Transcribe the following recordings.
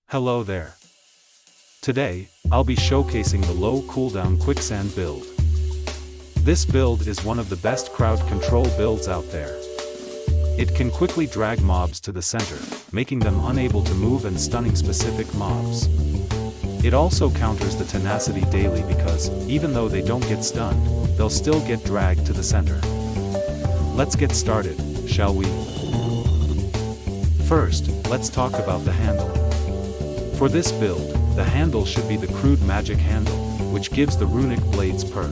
Hello there. Today, I'll be showcasing the low cooldown quicksand build. This build is one of the best crowd control builds out there. It can quickly drag mobs to the center, making them unable to move and stunning specific mobs. It also counters the tenacity daily because, even though they don't get stunned, they'll still get dragged to the center. Let's get started, shall we? First, let's talk about the handle. For this build, the handle should be the crude magic handle, which gives the runic blades perk.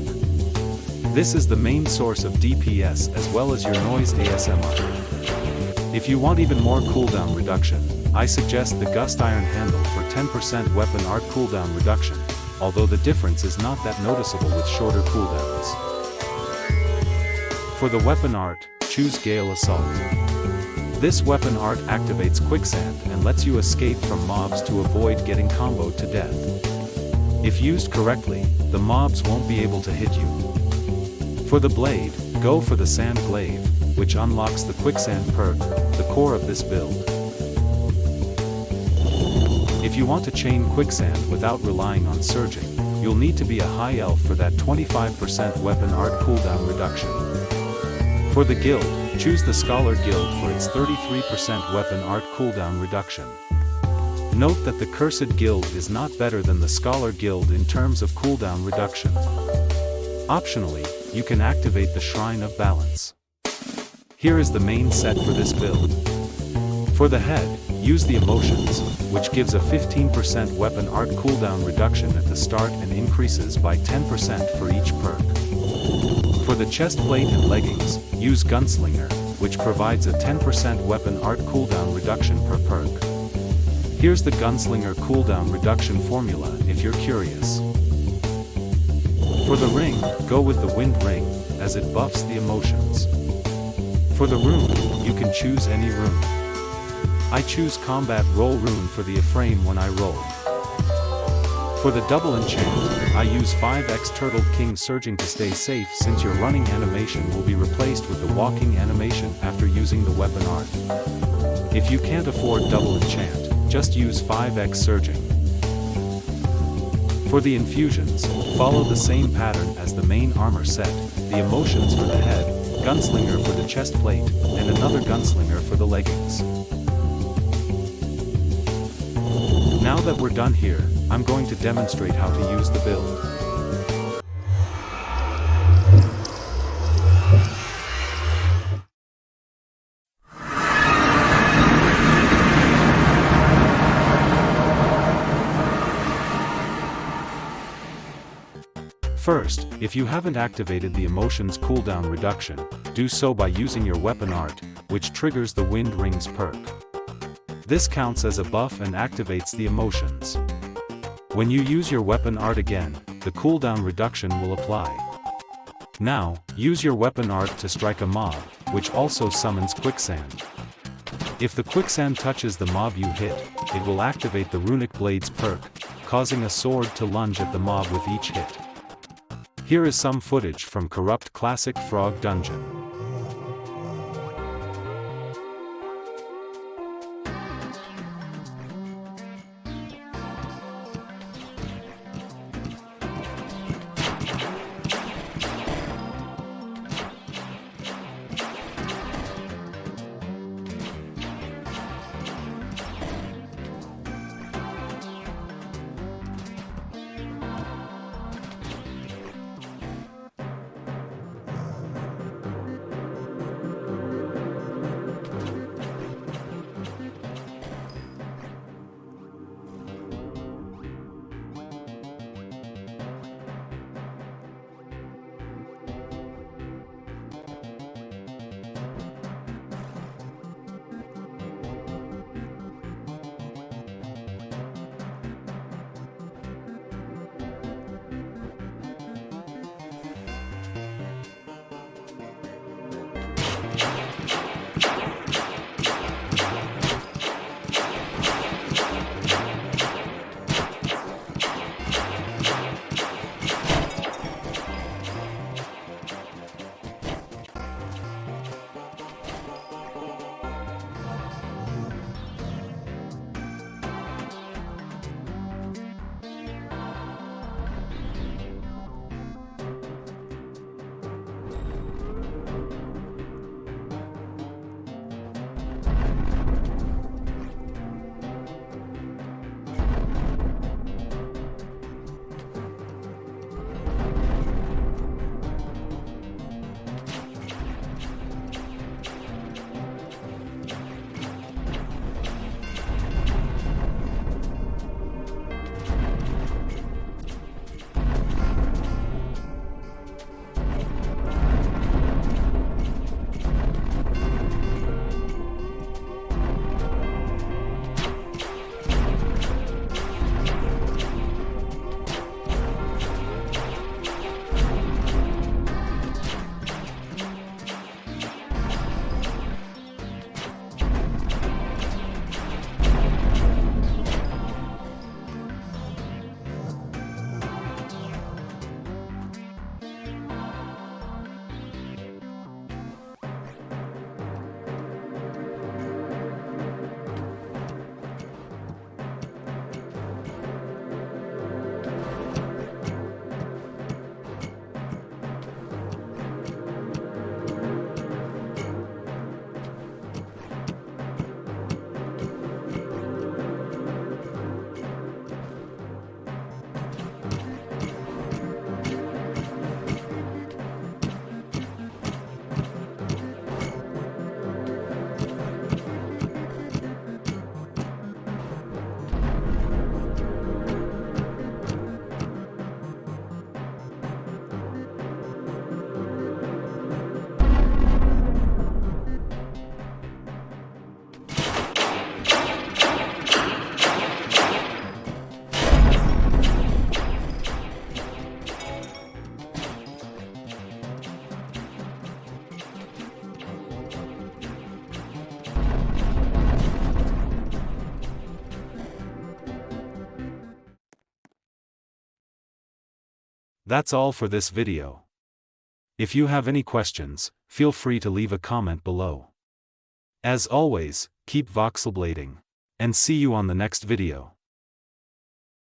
This is the main source of DPS as well as your noise ASMR. If you want even more cooldown reduction, I suggest the Gust Iron handle for 10% weapon art cooldown reduction, although the difference is not that noticeable with shorter cooldowns. For the weapon art, choose Gale Assault. This weapon art activates quicksand and lets you escape from mobs to avoid getting comboed to death. If used correctly, the mobs won't be able to hit you. For the blade, go for the Sand Glaive, which unlocks the quicksand perk, the core of this build. If you want to chain quicksand without relying on surging, you'll need to be a high elf for that 25% weapon art cooldown reduction. For the guild, choose the Scholar Guild for its 33% weapon art cooldown reduction. Note that the Cursed Guild is not better than the Scholar Guild in terms of cooldown reduction. Optionally, you can activate the Shrine of Balance. Here is the main set for this build. For the head, use the Emotions, which gives a 15% weapon art cooldown reduction at the start and increases by 10% for each perk. For the chest plate and leggings, use Gunslinger, which provides a 10% weapon art cooldown reduction per perk. Here's the Gunslinger cooldown reduction formula if you're curious. For the ring, go with the Wind Ring, as it buffs the emotions. For the rune, you can choose any rune. I choose Combat Roll Rune for the Ephraim when I roll. For the double enchant, I use 5x Turtle King Surging to stay safe since your running animation will be replaced with the walking animation after using the weapon art. If you can't afford double enchant, just use 5x Surging. For the infusions, follow the same pattern as the main armor set, the emotions for the head, Gunslinger for the chest plate, and another Gunslinger for the leggings. Now that we're done here, I'm going to demonstrate how to use the build. First, if you haven't activated the emotions cooldown reduction, do so by using your weapon art, which triggers the Wind Rings perk. This counts as a buff and activates the emotions. When you use your weapon art again, the cooldown reduction will apply. Now, use your weapon art to strike a mob, which also summons quicksand. If the quicksand touches the mob you hit, it will activate the Runic Blades perk, causing a sword to lunge at the mob with each hit. Here is some footage from Corrupt Classic Frog Dungeon. That's all for this video. If you have any questions, feel free to leave a comment below. As always, keep voxelblading. And see you on the next video.